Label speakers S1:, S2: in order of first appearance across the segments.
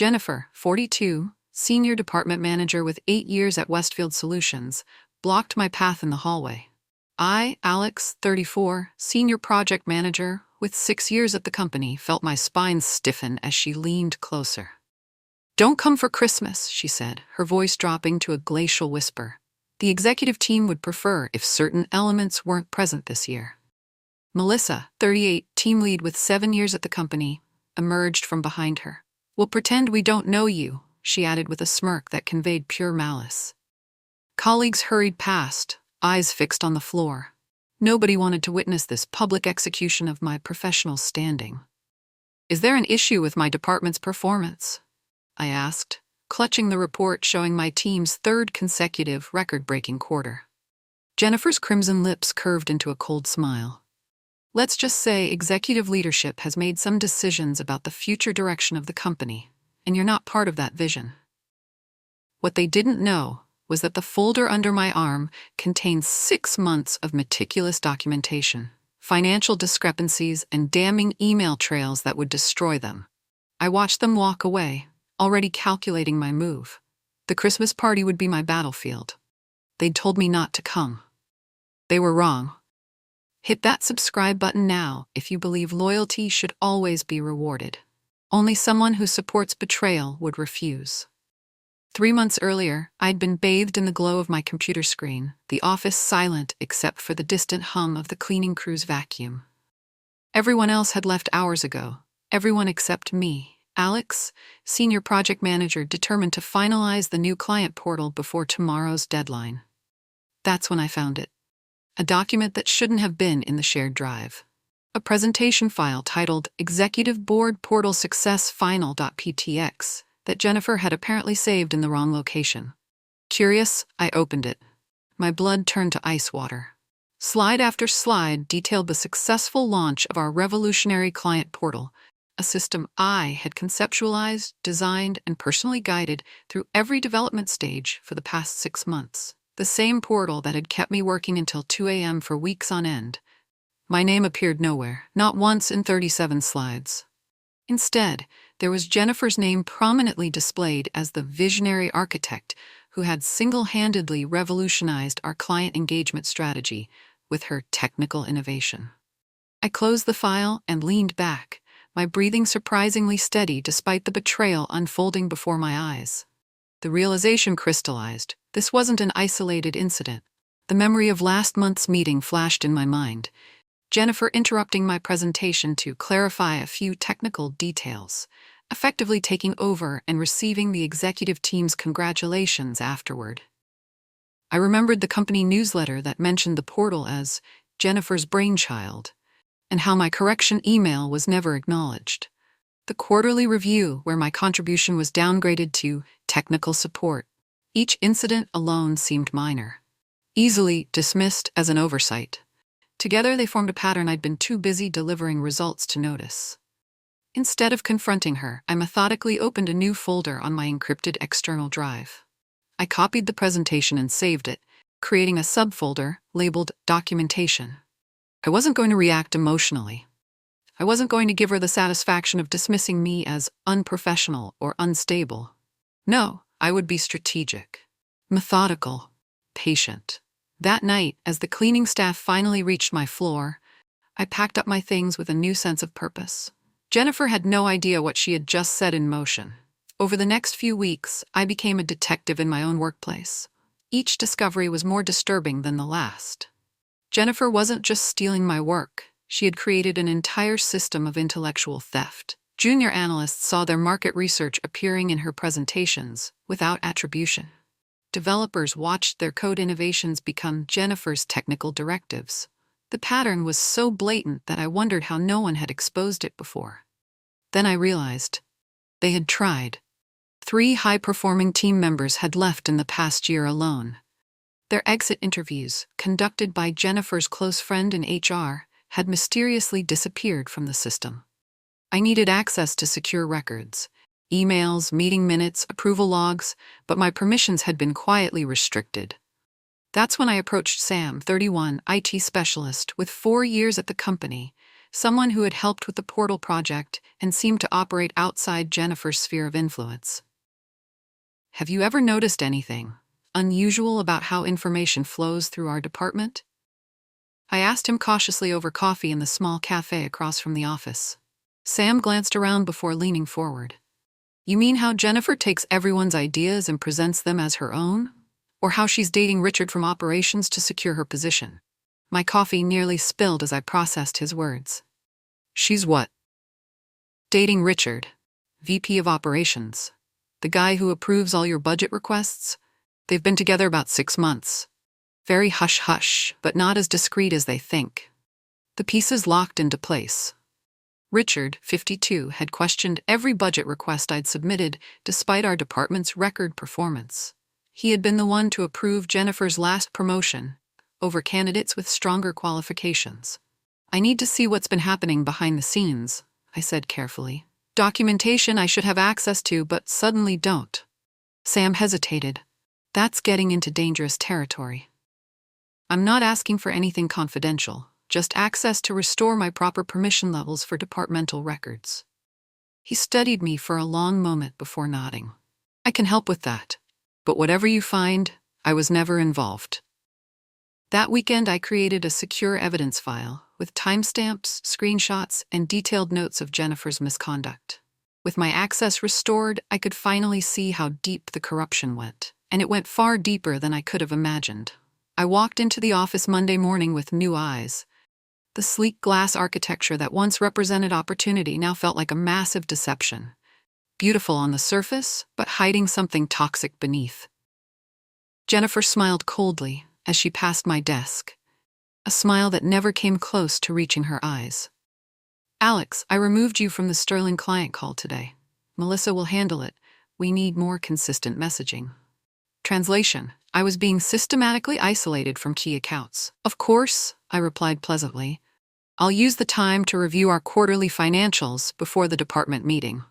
S1: Jennifer, 42, senior department manager with 8 years at Westfield Solutions, blocked my path in the hallway. I, Alex, 34, senior project manager with 6 years at the company, felt my spine stiffen as she leaned closer. "Don't come for Christmas," she said, her voice dropping to a glacial whisper. "The executive team would prefer if certain elements weren't present this year." Melissa, 38, team lead with 7 years at the company, emerged from behind her. "We'll pretend we don't know you," she added with a smirk that conveyed pure malice. Colleagues hurried past, eyes fixed on the floor. Nobody wanted to witness this public execution of my professional standing. "Is there an issue with my department's performance?" I asked, clutching the report showing my team's third consecutive record-breaking quarter. Jennifer's crimson lips curved into a cold smile. "Let's just say executive leadership has made some decisions about the future direction of the company, and you're not part of that vision." What they didn't know was that the folder under my arm contained 6 months of meticulous documentation, financial discrepancies, and damning email trails that would destroy them. I watched them walk away, already calculating my move. The Christmas party would be my battlefield. They'd told me not to come. They were wrong. Hit that subscribe button now if you believe loyalty should always be rewarded. Only someone who supports betrayal would refuse. 3 months earlier, I'd been bathed in the glow of my computer screen, the office silent except for the distant hum of the cleaning crew's vacuum. Everyone else had left hours ago, everyone except me, Alex, senior project manager determined to finalize the new client portal before tomorrow's deadline. That's when I found it. A document that shouldn't have been in the shared drive. A presentation file titled Executive Board Portal Success Final.ptx that Jennifer had apparently saved in the wrong location. Curious, I opened it. My blood turned to ice water. Slide after slide detailed the successful launch of our revolutionary client portal, a system I had conceptualized, designed, and personally guided through every development stage for the past 6 months. The same portal that had kept me working until 2 a.m. for weeks on end. My name appeared nowhere, not once in 37 slides. Instead, there was Jennifer's name prominently displayed as the visionary architect who had single-handedly revolutionized our client engagement strategy with her technical innovation. I closed the file and leaned back, my breathing surprisingly steady despite the betrayal unfolding before my eyes. The realization crystallized. This wasn't an isolated incident. The memory of last month's meeting flashed in my mind, Jennifer interrupting my presentation to clarify a few technical details, effectively taking over and receiving the executive team's congratulations afterward. I remembered the company newsletter that mentioned the portal as Jennifer's brainchild, and how my correction email was never acknowledged. The quarterly review where my contribution was downgraded to technical support. Each incident alone seemed minor, easily dismissed as an oversight. Together they formed a pattern I'd been too busy delivering results to notice. Instead of confronting her, I methodically opened a new folder on my encrypted external drive. I copied the presentation and saved it, creating a subfolder labeled Documentation. I wasn't going to react emotionally. I wasn't going to give her the satisfaction of dismissing me as unprofessional or unstable. No, I would be strategic, methodical, patient. That night, as the cleaning staff finally reached my floor, I packed up my things with a new sense of purpose. Jennifer had no idea what she had just set in motion. Over the next few weeks, I became a detective in my own workplace. Each discovery was more disturbing than the last. Jennifer wasn't just stealing my work. She had created an entire system of intellectual theft. Junior analysts saw their market research appearing in her presentations without attribution. Developers watched their code innovations become Jennifer's technical directives. The pattern was so blatant that I wondered how no one had exposed it before. Then I realized they had tried. 3 high-performing team members had left in the past year alone. Their exit interviews, conducted by Jennifer's close friend in HR, had mysteriously disappeared from the system. I needed access to secure records, emails, meeting minutes, approval logs, but my permissions had been quietly restricted. That's when I approached Sam, 31, IT specialist with 4 years at the company, someone who had helped with the portal project and seemed to operate outside Jennifer's sphere of influence. "Have you ever noticed anything unusual about how information flows through our department?" I asked him cautiously over coffee in the small cafe across from the office. Sam glanced around before leaning forward. "You mean how Jennifer takes everyone's ideas and presents them as her own? Or how she's dating Richard from operations to secure her position?" My coffee nearly spilled as I processed his words. "She's what?" "Dating Richard, VP of operations. The guy who approves all your budget requests. They've been together about 6 months. Very hush-hush, but not as discreet as they think." The pieces locked into place. Richard, 52, had questioned every budget request I'd submitted despite our department's record performance. He had been the one to approve Jennifer's last promotion over candidates with stronger qualifications. "I need to see what's been happening behind the scenes," I said carefully. "Documentation I should have access to, but suddenly don't." Sam hesitated. "That's getting into dangerous territory." "I'm not asking for anything confidential, just access to restore my proper permission levels for departmental records." He studied me for a long moment before nodding. "I can help with that, but whatever you find, I was never involved." That weekend I created a secure evidence file with timestamps, screenshots, and detailed notes of Jennifer's misconduct. With my access restored, I could finally see how deep the corruption went, and it went far deeper than I could have imagined. I walked into the office Monday morning with new eyes. The sleek glass architecture that once represented opportunity now felt like a massive deception. Beautiful on the surface, but hiding something toxic beneath. Jennifer smiled coldly as she passed my desk, a smile that never came close to reaching her eyes. "Alex, I removed you from the Sterling client call today. Melissa will handle it. We need more consistent messaging." Translation: I was being systematically isolated from key accounts. "Of course," I replied pleasantly. "I'll use the time to review our quarterly financials before the department meeting."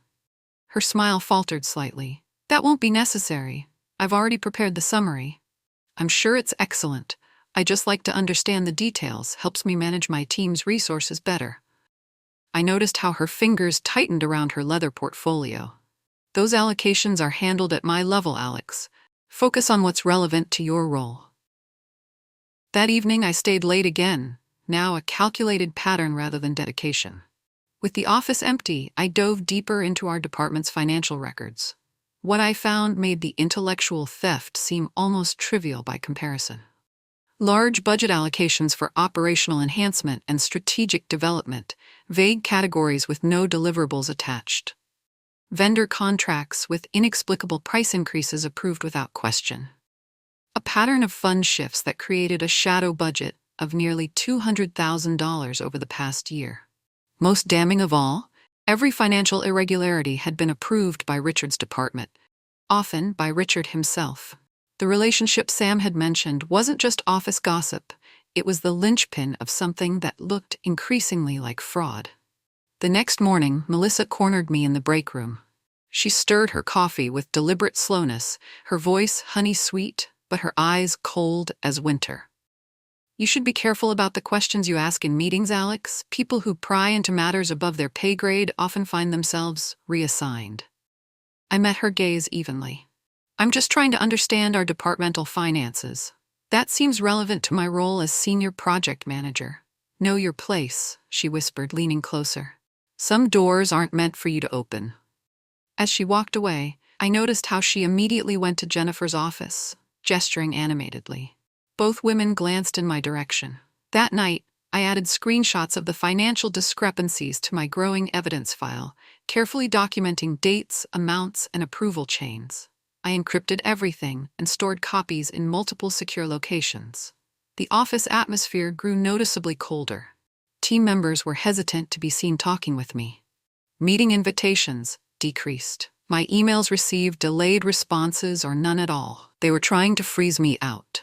S1: Her smile faltered slightly. "That won't be necessary. I've already prepared the summary." "I'm sure it's excellent. I just like to understand the details, helps me manage my team's resources better." I noticed how her fingers tightened around her leather portfolio. "Those allocations are handled at my level, Alex. Focus on what's relevant to your role." That evening I stayed late again, now a calculated pattern rather than dedication. With the office empty, I dove deeper into our department's financial records. What I found made the intellectual theft seem almost trivial by comparison. Large budget allocations for operational enhancement and strategic development, vague categories with no deliverables attached. Vendor contracts with inexplicable price increases approved without question. A pattern of fund shifts that created a shadow budget of nearly $200,000 over the past year. Most damning of all, every financial irregularity had been approved by Richard's department, often by Richard himself. The relationship Sam had mentioned wasn't just office gossip, it was the linchpin of something that looked increasingly like fraud. The next morning, Melissa cornered me in the break room. She stirred her coffee with deliberate slowness, her voice honey-sweet, but her eyes cold as winter. "You should be careful about the questions you ask in meetings, Alex. People who pry into matters above their pay grade often find themselves reassigned." I met her gaze evenly. "I'm just trying to understand our departmental finances. That seems relevant to my role as senior project manager." "Know your place," she whispered, leaning closer. "Some doors aren't meant for you to open." As she walked away, I noticed how she immediately went to Jennifer's office, gesturing animatedly. Both women glanced in my direction. That night, I added screenshots of the financial discrepancies to my growing evidence file, carefully documenting dates, amounts, and approval chains. I encrypted everything and stored copies in multiple secure locations. The office atmosphere grew noticeably colder. Team members were hesitant to be seen talking with me. Meeting invitations decreased. My emails received delayed responses or none at all. They were trying to freeze me out.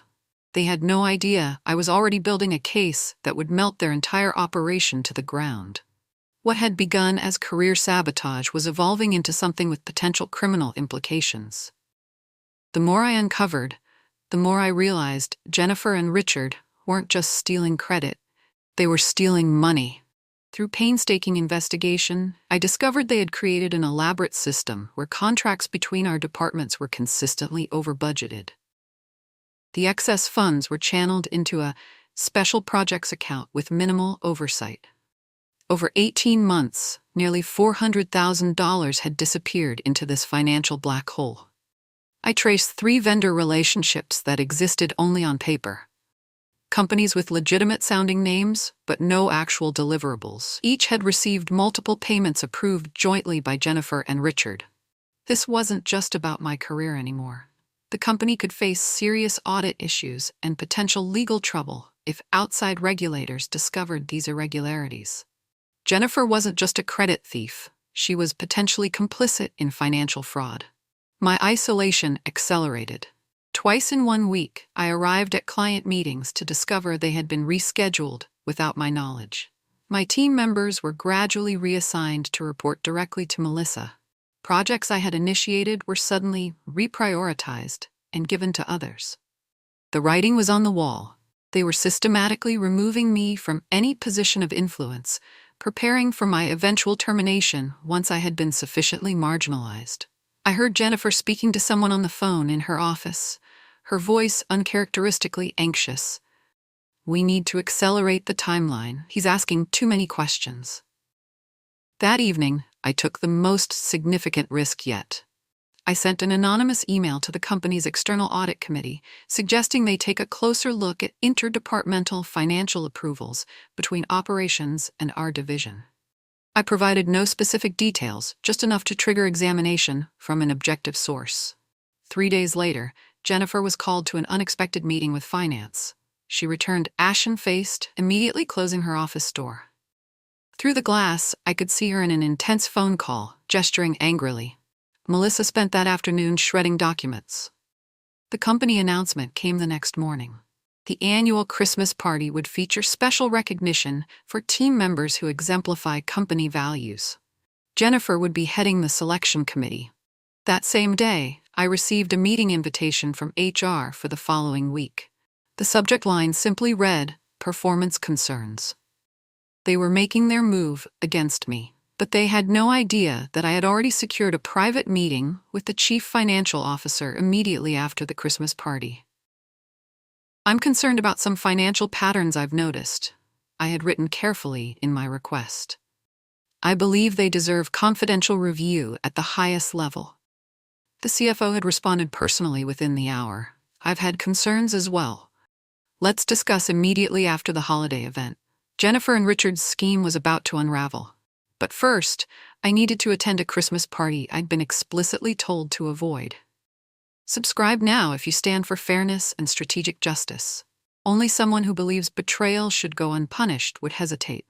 S1: They had no idea I was already building a case that would melt their entire operation to the ground. What had begun as career sabotage was evolving into something with potential criminal implications. The more I uncovered, the more I realized Jennifer and Richard weren't just stealing credit, they were stealing money. Through painstaking investigation, I discovered they had created an elaborate system where contracts between our departments were consistently over-budgeted. The excess funds were channeled into a special projects account with minimal oversight. Over 18 months, nearly $400,000 had disappeared into this financial black hole. I traced 3 vendor relationships that existed only on paper. Companies with legitimate-sounding names, but no actual deliverables. Each had received multiple payments approved jointly by Jennifer and Richard. This wasn't just about my career anymore. The company could face serious audit issues and potential legal trouble if outside regulators discovered these irregularities. Jennifer wasn't just a credit thief, she was potentially complicit in financial fraud. My isolation accelerated. Twice in 1 week, I arrived at client meetings to discover they had been rescheduled without my knowledge. My team members were gradually reassigned to report directly to Melissa. Projects I had initiated were suddenly reprioritized and given to others. The writing was on the wall. They were systematically removing me from any position of influence, preparing for my eventual termination once I had been sufficiently marginalized. I heard Jennifer speaking to someone on the phone in her office, her voice uncharacteristically anxious. "We need to accelerate the timeline. He's asking too many questions." That evening, I took the most significant risk yet. I sent an anonymous email to the company's external audit committee, suggesting they take a closer look at interdepartmental financial approvals between operations and our division. I provided no specific details, just enough to trigger examination from an objective source. 3 days later, Jennifer was called to an unexpected meeting with finance. She returned ashen-faced, immediately closing her office door. Through the glass, I could see her in an intense phone call, gesturing angrily. Melissa spent that afternoon shredding documents. The company announcement came the next morning. The annual Christmas party would feature special recognition for team members who exemplify company values. Jennifer would be heading the selection committee. That same day, I received a meeting invitation from HR for the following week. The subject line simply read, "Performance concerns." They were making their move against me, but they had no idea that I had already secured a private meeting with the chief financial officer immediately after the Christmas party. "I'm concerned about some financial patterns I've noticed," I had written carefully in my request. "I believe they deserve confidential review at the highest level." The CFO had responded personally within the hour. "I've had concerns as well. Let's discuss immediately after the holiday event." Jennifer and Richard's scheme was about to unravel. But first, I needed to attend a Christmas party I'd been explicitly told to avoid. Subscribe now if you stand for fairness and strategic justice. Only someone who believes betrayal should go unpunished would hesitate.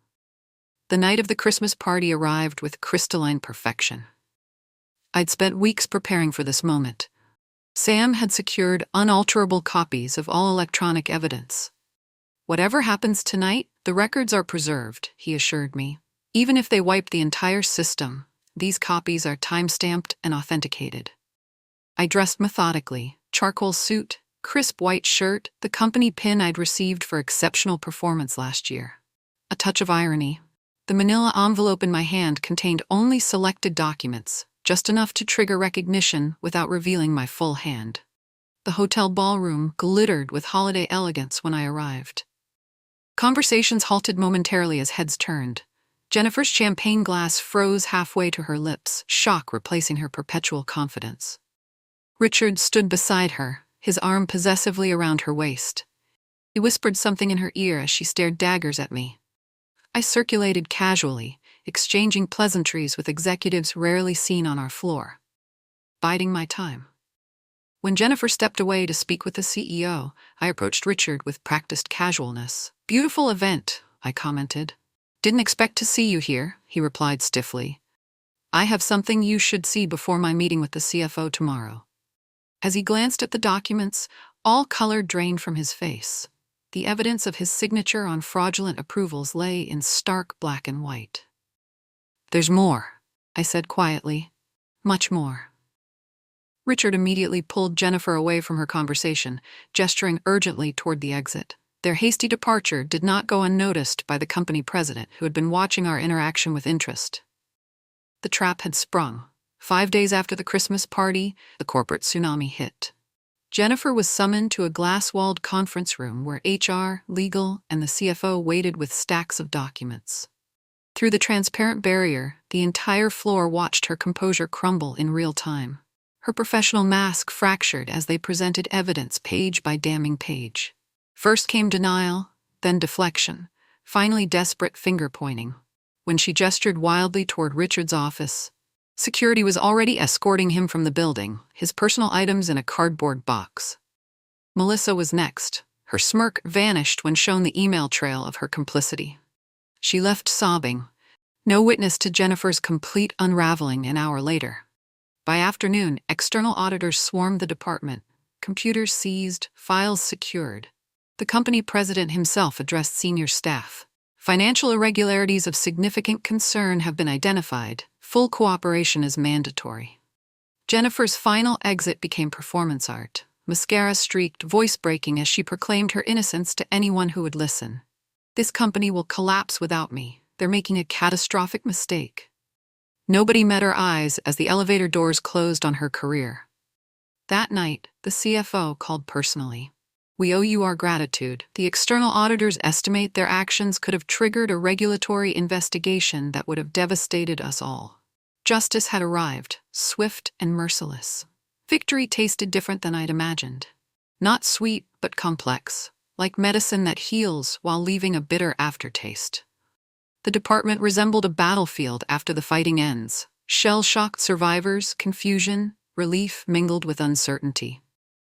S1: The night of the Christmas party arrived with crystalline perfection. I'd spent weeks preparing for this moment. Sam had secured unalterable copies of all electronic evidence. "Whatever happens tonight, the records are preserved," he assured me. "Even if they wipe the entire system, these copies are time-stamped and authenticated." I dressed methodically, charcoal suit, crisp white shirt, the company pin I'd received for exceptional performance last year. A touch of irony. The manila envelope in my hand contained only selected documents, just enough to trigger recognition without revealing my full hand. The hotel ballroom glittered with holiday elegance when I arrived. Conversations halted momentarily as heads turned. Jennifer's champagne glass froze halfway to her lips, shock replacing her perpetual confidence. Richard stood beside her, his arm possessively around her waist. He whispered something in her ear as she stared daggers at me. I circulated casually, exchanging pleasantries with executives rarely seen on our floor. Biding my time. When Jennifer stepped away to speak with the CEO, I approached Richard with practiced casualness. "Beautiful event," I commented. "Didn't expect to see you here," he replied stiffly. "I have something you should see before my meeting with the CFO tomorrow." As he glanced at the documents, all color drained from his face. The evidence of his signature on fraudulent approvals lay in stark black and white. "There's more," I said quietly. "Much more." Richard immediately pulled Jennifer away from her conversation, gesturing urgently toward the exit. Their hasty departure did not go unnoticed by the company president, who had been watching our interaction with interest. The trap had sprung. 5 days after the Christmas party, the corporate tsunami hit. Jennifer was summoned to a glass-walled conference room where HR, legal, and the CFO waited with stacks of documents. Through the transparent barrier, the entire floor watched her composure crumble in real time. Her professional mask fractured as they presented evidence page by damning page. First came denial, then deflection, finally desperate finger-pointing. When she gestured wildly toward Richard's office, security was already escorting him from the building, his personal items in a cardboard box. Melissa was next. Her smirk vanished when shown the email trail of her complicity. She left sobbing, no witness to Jennifer's complete unraveling an hour later. By afternoon, external auditors swarmed the department, computers seized, files secured. The company president himself addressed senior staff. Financial irregularities of significant concern have been identified. Full cooperation is mandatory. Jennifer's final exit became performance art. Mascara streaked, voice breaking as she proclaimed her innocence to anyone who would listen. This company will collapse without me. They're making a catastrophic mistake. Nobody met her eyes as the elevator doors closed on her career. That night, the CFO called personally. We owe you our gratitude. The external auditors estimate their actions could have triggered a regulatory investigation that would have devastated us all. Justice had arrived, swift and merciless. Victory tasted different than I'd imagined. Not sweet, but complex, like medicine that heals while leaving a bitter aftertaste. The department resembled a battlefield after the fighting ends. Shell-shocked survivors, confusion, relief mingled with uncertainty.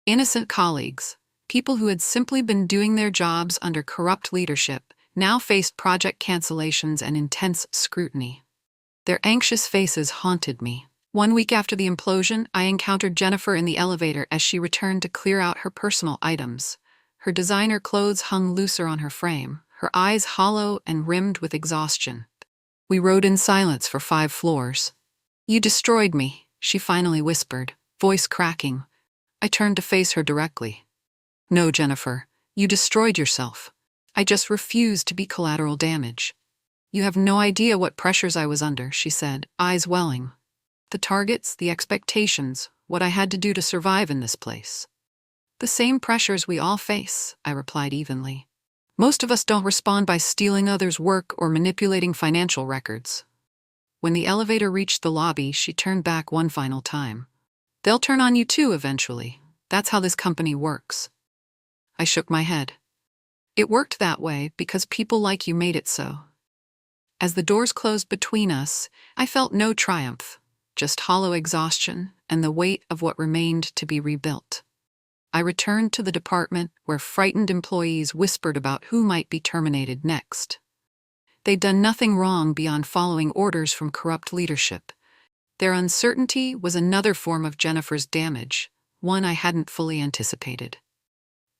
S1: Innocent colleagues, people who had simply been doing their jobs under corrupt leadership, now faced project cancellations and intense scrutiny. Their anxious faces haunted me. 1 week after the implosion, I encountered Jennifer in the elevator as she returned to clear out her personal items. Her designer clothes hung looser on her frame, her eyes hollow and rimmed with exhaustion. We rode in silence for 5 floors. You destroyed me, she finally whispered, voice cracking. I turned to face her directly. No, Jennifer, you destroyed yourself. I just refused to be collateral damage. You have no idea what pressures I was under, she said, eyes welling. The targets, the expectations, what I had to do to survive in this place. The same pressures we all face, I replied evenly. Most of us don't respond by stealing others' work or manipulating financial records. When the elevator reached the lobby, she turned back one final time. They'll turn on you too eventually. That's how this company works. I shook my head. It worked that way because people like you made it so. As the doors closed between us, I felt no triumph, just hollow exhaustion and the weight of what remained to be rebuilt. I returned to the department where frightened employees whispered about who might be terminated next. They'd done nothing wrong beyond following orders from corrupt leadership. Their uncertainty was another form of Jennifer's damage, one I hadn't fully anticipated.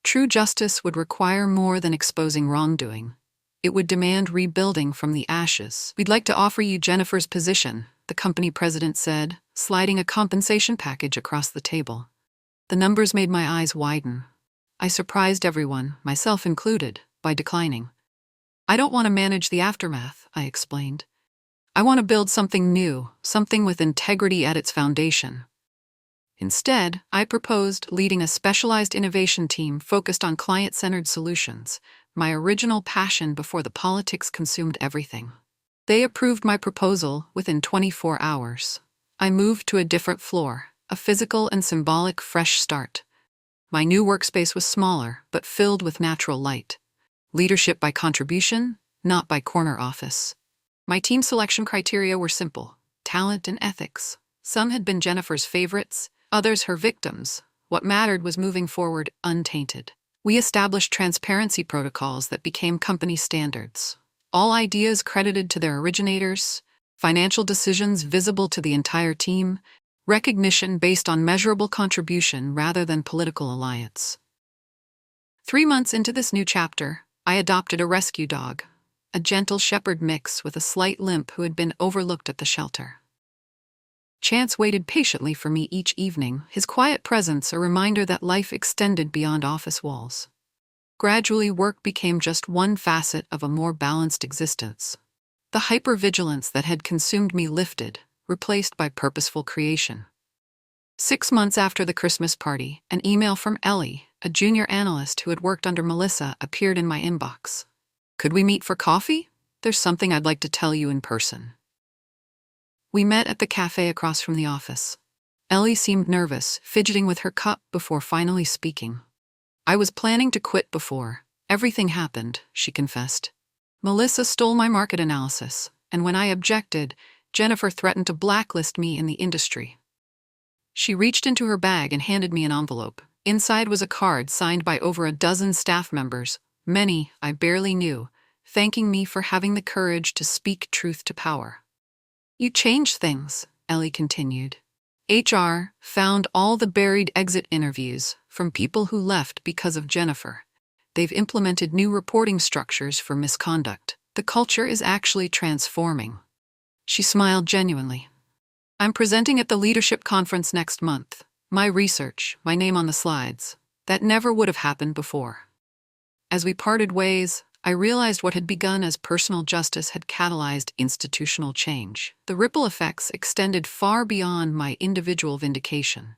S1: True justice would require more than exposing wrongdoing. It would demand rebuilding from the ashes. We'd like to offer you Jennifer's position, the company president said, sliding a compensation package across the table. The numbers made my eyes widen. I surprised everyone, myself included, by declining. I don't want to manage the aftermath, I explained. I want to build something new, something with integrity at its foundation. Instead, I proposed leading a specialized innovation team focused on client-centered solutions, my original passion before the politics consumed everything. They approved my proposal within 24 hours. I moved to a different floor, a physical and symbolic fresh start. My new workspace was smaller, but filled with natural light. Leadership by contribution, not by corner office. My team selection criteria were simple: talent and ethics. Some had been Jennifer's favorites, others her victims. What mattered was moving forward untainted. We established transparency protocols that became company standards. All ideas credited to their originators, financial decisions visible to the entire team, recognition based on measurable contribution rather than political alliance. 3 months into this new chapter, I adopted a rescue dog, a gentle shepherd mix with a slight limp who had been overlooked at the shelter. Chance waited patiently for me each evening, his quiet presence a reminder that life extended beyond office walls. Gradually, work became just one facet of a more balanced existence. The hypervigilance that had consumed me lifted, replaced by purposeful creation. 6 months after the Christmas party, an email from Ellie, a junior analyst who had worked under Melissa, appeared in my inbox. "Could we meet for coffee? There's something I'd like to tell you in person." We met at the cafe across from the office. Ellie seemed nervous, fidgeting with her cup before finally speaking. "I was planning to quit before everything happened," she confessed. "Melissa stole my market analysis, and when I objected, Jennifer threatened to blacklist me in the industry." She reached into her bag and handed me an envelope. Inside was a card signed by over a dozen staff members, many I barely knew, thanking me for having the courage to speak truth to power. "You changed things," Ellie continued. "HR found all the buried exit interviews from people who left because of Jennifer. They've implemented new reporting structures for misconduct. The culture is actually transforming." She smiled genuinely. "I'm presenting at the leadership conference next month. My research, my name on the slides. That never would have happened before." As we parted ways, I realized what had begun as personal justice had catalyzed institutional change. The ripple effects extended far beyond my individual vindication.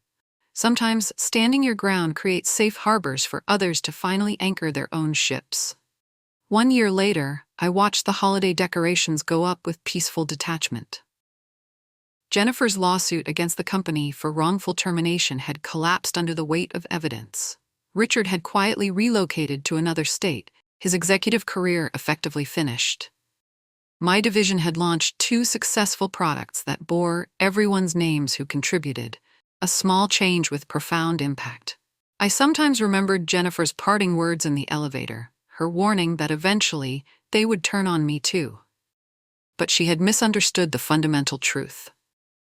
S1: Sometimes standing your ground creates safe harbors for others to finally anchor their own ships. 1 year later, I watched the holiday decorations go up with peaceful detachment. Jennifer's lawsuit against the company for wrongful termination had collapsed under the weight of evidence. Richard had quietly relocated to another state, his executive career effectively finished. My division had launched 2 successful products that bore everyone's names who contributed, a small change with profound impact. I sometimes remembered Jennifer's parting words in the elevator, her warning that eventually they would turn on me too. But she had misunderstood the fundamental truth.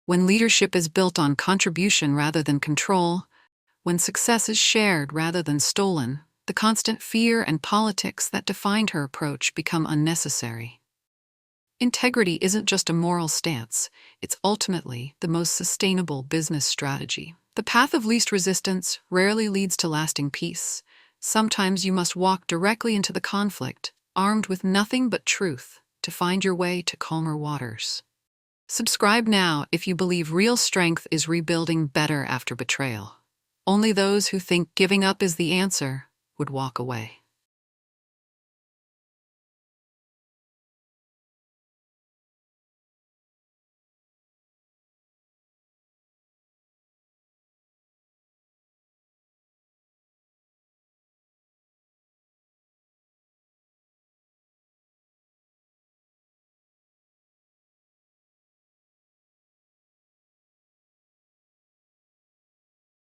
S1: When leadership is built on contribution rather than control, when success is shared rather than stolen, the constant fear and politics that defined her approach become unnecessary. Integrity isn't just a moral stance, it's ultimately the most sustainable business strategy. The path of least resistance rarely leads to lasting peace. Sometimes you must walk directly into the conflict, armed with nothing but truth, to find your way to calmer waters. Subscribe now if you believe real strength is rebuilding better after betrayal. Only those who think giving up is the answer would walk away.